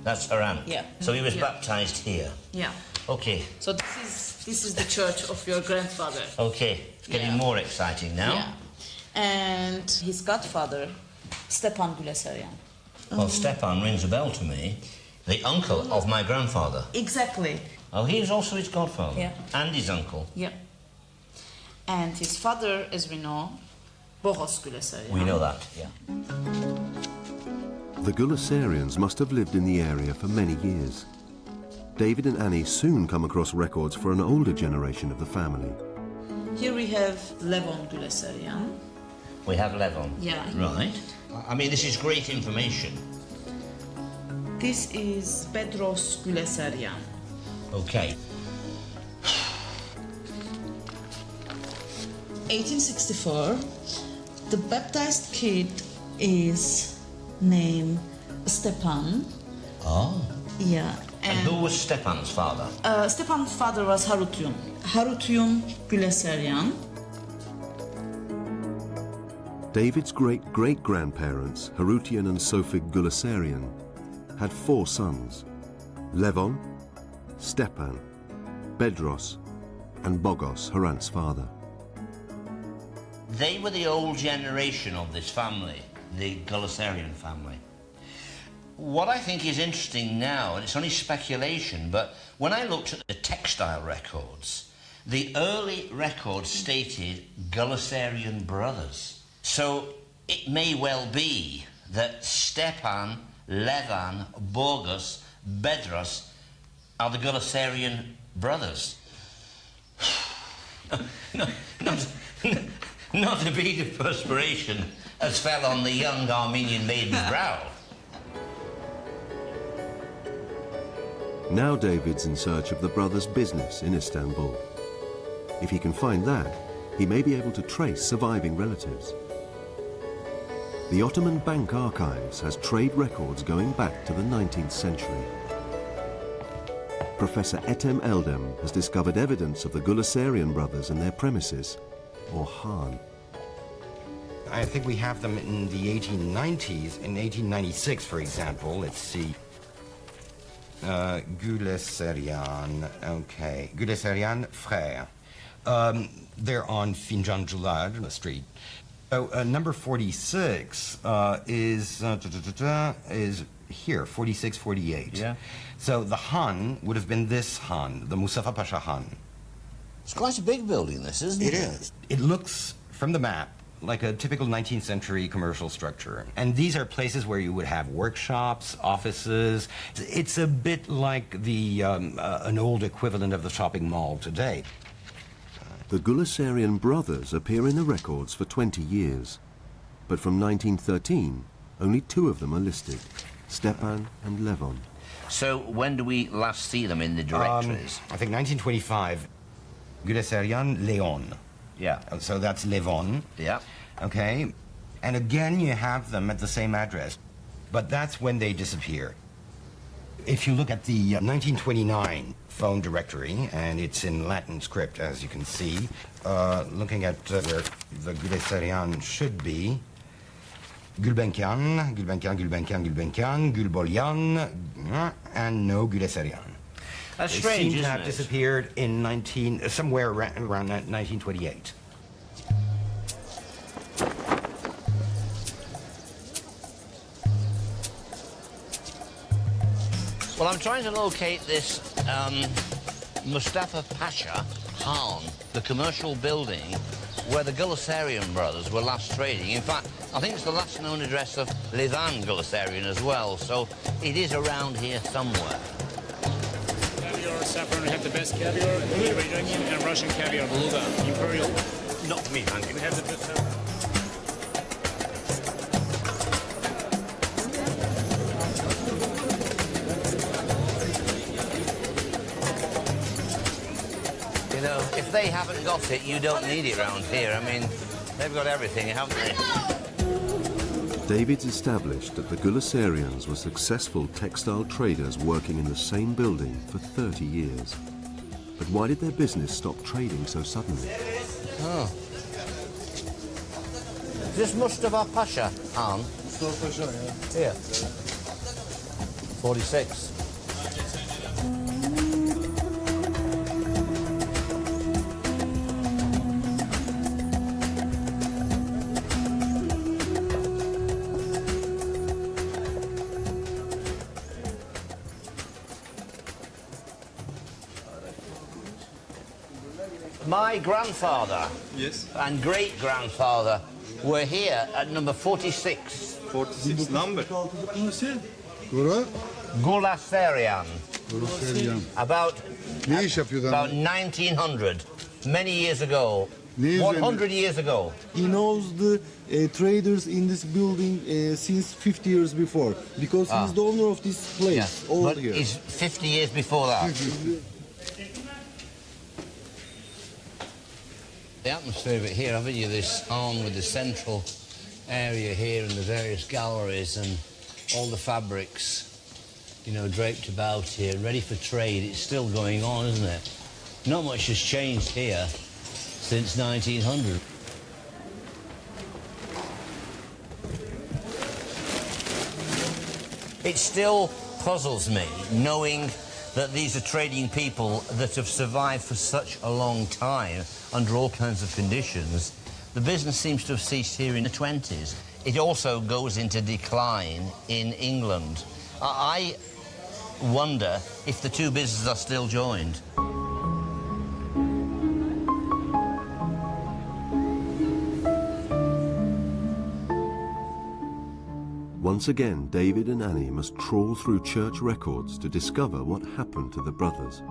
Speaker 1: That's Hrant?
Speaker 11: Yeah.
Speaker 1: So he was
Speaker 11: Yeah.
Speaker 1: baptized here?
Speaker 11: Yeah.
Speaker 1: Okay.
Speaker 11: So this is the church of your grandfather.
Speaker 1: Okay, it's getting more exciting now.
Speaker 11: Yeah. And his godfather, Stepan Guleserian.
Speaker 1: Well, Stepan rings a bell to me. The uncle of my grandfather.
Speaker 11: Exactly.
Speaker 1: Oh, he was also his godfather?
Speaker 11: Yeah.
Speaker 1: And his uncle?
Speaker 11: Yeah. And his father, as we know, Boros Guleserian.
Speaker 1: We know that, yeah.
Speaker 2: The Guleserians must have lived in the area for many years. David and Annie soon come across records for an older generation of the family.
Speaker 11: Here we have Levon Guleserian.
Speaker 1: We have Levon.
Speaker 11: Yeah.
Speaker 1: Right. I mean, this is great information.
Speaker 11: This is Bedros Guleserian.
Speaker 1: Okay.
Speaker 11: 1864. The baptized kid is named Stepan.
Speaker 1: Oh.
Speaker 11: Yeah.
Speaker 1: And who was Stepan's father?
Speaker 11: Stepan's father was Harutyun. Harutyun Guleserian.
Speaker 2: David's great-great-grandparents, Hrutian and Sofig Guleserian, had 4 sons: Levon, Stepan, Bedros, and Bogos, Hrant's father.
Speaker 1: They were the old generation of this family, the Guleserian family. What I think is interesting now, and it's only speculation, but when I looked at the textile records, the early records stated Guleserian brothers. So it may well be that Stepan, Levon, Bogos, Bedros are the Guleserian brothers. Not a bead of perspiration has fell on the young Armenian maiden's brow.
Speaker 2: Now David's in search of the brothers' business in Istanbul. If he can find that, he may be able to trace surviving relatives. The Ottoman Bank Archives has trade records going back to the 19th century. Professor Ethem Eldem has discovered evidence of the Guleserian brothers and their premises, or Han.
Speaker 14: I think we have them in the 1890s. In 1896, for example, let's see. Guleserian, okay. Guleserian Frère. They're on Finjan Jalad Street. So number 46 is here, 4648.
Speaker 1: Yeah.
Speaker 14: So the Han would have been this Han, the Mustafa Pasha Han.
Speaker 1: It's quite a big building, this, isn't it?
Speaker 14: It is. It looks, from the map, like a typical 19th century commercial structure. And these are places where you would have workshops, offices. It's a bit like the an old equivalent of the shopping mall today.
Speaker 2: The Guleserian brothers appear in the records for 20 years, but from 1913, only 2 of them are listed, Stepan and Levon.
Speaker 1: So when do we last see them in the directories?
Speaker 14: I think 1925, Guleserian Leon.
Speaker 1: Yeah.
Speaker 14: So that's Levon.
Speaker 1: Yeah.
Speaker 14: Okay. And again, you have them at the same address, but that's when they disappear. If you look at the 1929 phone directory, and it's in Latin script, as you can see, looking at where the Guleserian should be, Gulbenkian, Gulbenkian, Gulbenkian, Gulbenkian, Gulbolyan, and no Guleserian.
Speaker 1: That's
Speaker 14: They
Speaker 1: strange,
Speaker 14: seem to
Speaker 1: isn't
Speaker 14: have
Speaker 1: it?
Speaker 14: disappeared in somewhere around 1928.
Speaker 1: Well, I'm trying to locate this Mustafa Pasha Han, the commercial building where the Guleserian brothers were last trading. In fact, I think it's the last known address of Levan Guleserian as well, so it is around here somewhere.
Speaker 15: saffron. We have the best caviar, Iranian and Russian caviar, Beluga, Imperial.
Speaker 1: Not me, man.
Speaker 15: We have the best saffron.
Speaker 1: You know, if they haven't got it, you don't need it round here. I mean, they've got everything, haven't they?
Speaker 2: David's established that the Gulasarians were successful textile traders working in the same building for 30 years. But why did their business stop trading so suddenly?
Speaker 1: Oh. Is this Mustafa Pasha, Anne?
Speaker 13: Mustafa Pasha, yeah.
Speaker 1: Here. 46. My grandfather and great-grandfather were here at number 46.
Speaker 13: 46 number.
Speaker 1: Gulasarian. About 1900, many years ago. 100 years ago.
Speaker 16: He knows the traders in this building since 50 years before, because he's the owner of this place.
Speaker 1: Yeah. But he's 50 years before that. The atmosphere of it here, haven't you? This on with the central area here and the various galleries and all the fabrics, you know, draped about here, ready for trade. It's still going on, isn't it? Not much has changed here since 1900. It still puzzles me, knowing that these are trading people that have survived for such a long time under all kinds of conditions. The business seems to have ceased here in the 20s. It also goes into decline in England. I wonder if the two businesses are still joined.
Speaker 2: Once again, David and Annie must trawl through church records to discover what happened to the brothers.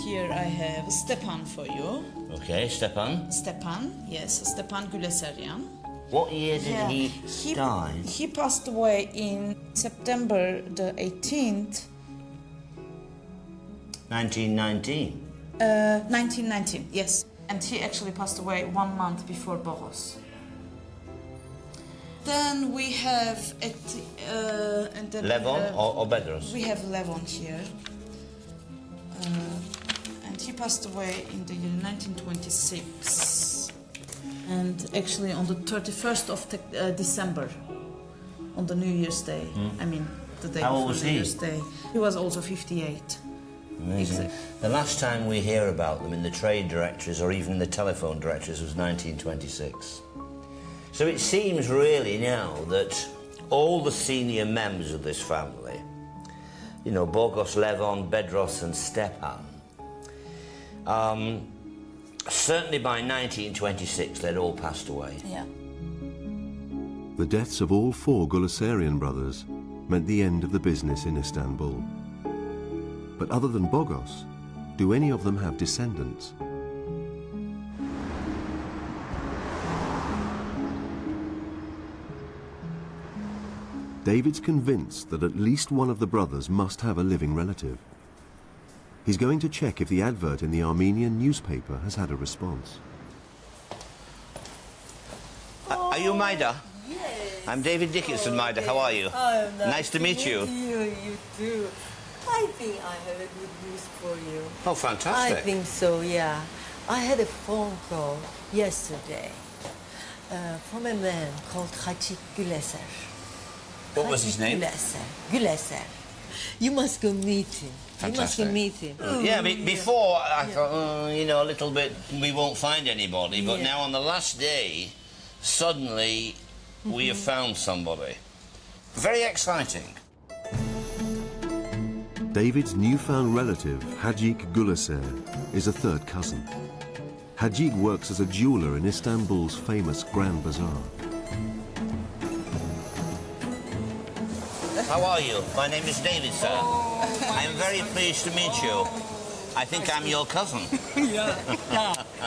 Speaker 11: Here I have Stepan for you.
Speaker 1: Okay, Stepan.
Speaker 11: Stepan, yes, Stepan Gulasarian.
Speaker 1: What year did he die?
Speaker 11: He passed away in September the 18th.
Speaker 1: 1919.
Speaker 11: 1919, yes. And he actually passed away 1 month before Bohos. Then we have
Speaker 1: Levon or Bedros?
Speaker 11: We have Levon here. And he passed away in the year 1926. And actually on the 31st of December, on the New Year's Day. I mean, the day before New Year's Day. He was also 58.
Speaker 1: Amazing.
Speaker 11: Exactly.
Speaker 1: The last time we hear about them in the trade directories or even the telephone directories was 1926. So it seems really now that all the senior members of this family, you know, Borgos, Levon, Bedros and Stepan, certainly by 1926 they'd all passed away.
Speaker 11: Yeah.
Speaker 2: The deaths of all four Gulasarian brothers meant the end of the business in Istanbul. But other than Borgos, do any of them have descendants? David's convinced that at least one of the brothers must have a living relative. He's going to check if the advert in the Armenian newspaper has had a response.
Speaker 1: Are you Maida?
Speaker 17: Yes.
Speaker 1: I'm David Dickinson, Maida. How are you?
Speaker 17: Oh,
Speaker 1: nice to meet you.
Speaker 17: You too. I think I have a good news for you.
Speaker 1: Oh, fantastic.
Speaker 17: I think so, yeah. I had a phone call yesterday from a man called Hacik Güleser.
Speaker 1: What was his name?
Speaker 17: Güleser. You must go meet him.
Speaker 1: Fantastic.
Speaker 17: You must go meet him.
Speaker 1: Yeah, before I thought, you know, a little bit, we won't find anybody. But now on the last day, suddenly we have found somebody. Very exciting.
Speaker 2: David's newfound relative, Hacik Güleser, is a third cousin. Hacik works as a jeweler in Istanbul's famous Grand Bazaar.
Speaker 1: How are you? My name is David, sir. I am very pleased to meet you. I think I'm your cousin.
Speaker 18: Yeah,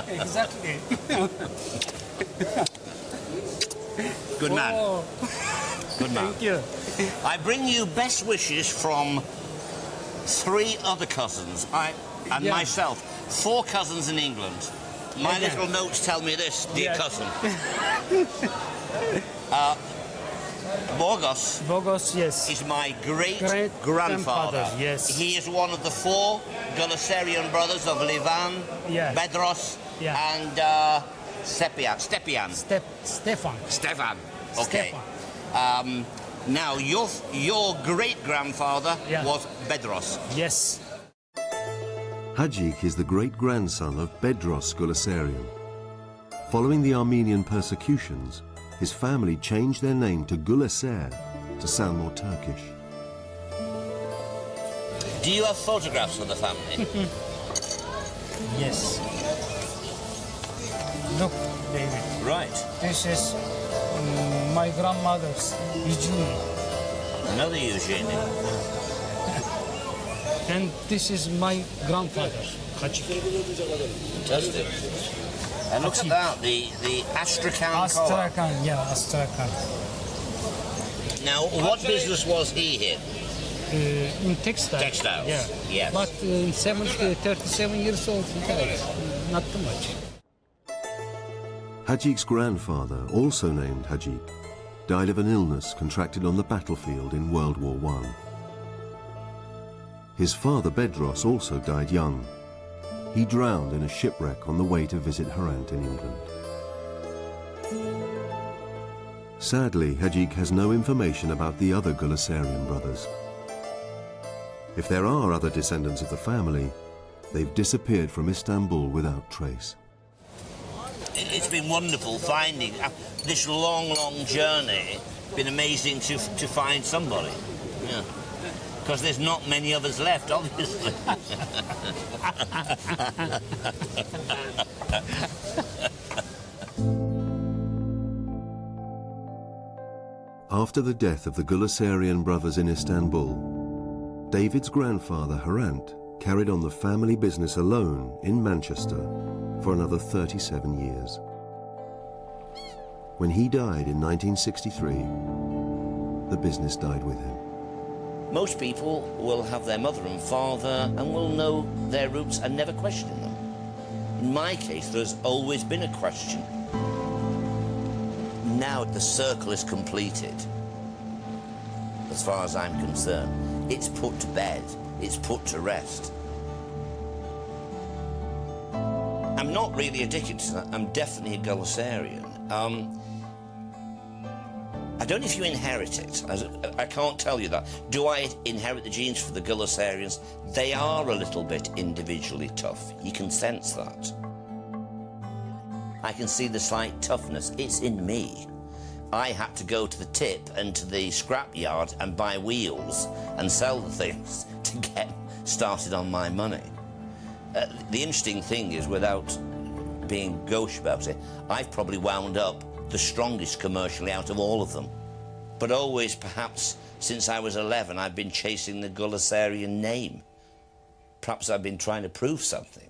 Speaker 18: exactly.
Speaker 1: Good man.
Speaker 18: Oh.
Speaker 1: Good man.
Speaker 18: Thank you.
Speaker 1: I bring you best wishes from 3 other cousins and myself. 4 cousins in England. My little notes tell me this, dear cousin.
Speaker 18: Bogos, yes.
Speaker 1: Is my great-grandfather.
Speaker 18: Yes.
Speaker 1: He is one of the 4 Galisarian brothers of Livan, Bedros, and Stefan. Stefan. Okay.
Speaker 18: Stefan.
Speaker 1: Now, your great-grandfather was Bedros.
Speaker 18: Yes.
Speaker 2: Hajik is the great-grandson of Bedros Galisarian. Following the Armenian persecutions, his family changed their name to Gulaser to sound more Turkish.
Speaker 1: Do you have photographs of the family?
Speaker 18: Yes. Look, David.
Speaker 1: Right.
Speaker 18: This is my grandmother's Eugenie.
Speaker 1: Another Eugenie.
Speaker 18: And this is my grandfather, Hajik.
Speaker 1: Fantastic. And look at that, the Astrakhan collar.
Speaker 18: Astrakhan, yeah, Astrakhan.
Speaker 1: Now, what business was he in?
Speaker 18: In textiles.
Speaker 1: Textiles,
Speaker 18: yeah.
Speaker 1: yes.
Speaker 18: But in 37 years old, he died. Not too much.
Speaker 2: Hajik's grandfather, also named Hajik, died of an illness contracted on the battlefield in World War I. His father, Bedros, also died young. He drowned in a shipwreck on the way to visit her aunt in England. Sadly, Hajik has no information about the other Galisarian brothers. If there are other descendants of the family, they've disappeared from Istanbul without trace.
Speaker 1: It's been wonderful finding this long, long journey. Been amazing to find somebody. Yeah. Because there's not many of us left, obviously.
Speaker 2: After the death of the Galisarian brothers in Istanbul, David's grandfather, Hrant, carried on the family business alone in Manchester for another 37 years. When he died in 1963, the business died with him.
Speaker 1: Most people will have their mother and father and will know their roots and never question them. In my case, there's always been a question. Now the circle is completed, as far as I'm concerned. It's put to bed, it's put to rest. I'm not really a Dickinson, I'm definitely a Galisarian. I don't know if you inherit it. I can't tell you that. Do I inherit the genes for the Galisarians? They are a little bit individually tough. You can sense that. I can see the slight toughness. It's in me. I had to go to the tip and to the scrapyard and buy wheels and sell the things to get started on my money. The interesting thing is, without being gauche about it, I've probably wound up the strongest commercially out of all of them. But always, perhaps, since I was 11, I've been chasing the Galisarian name. Perhaps I've been trying to prove something.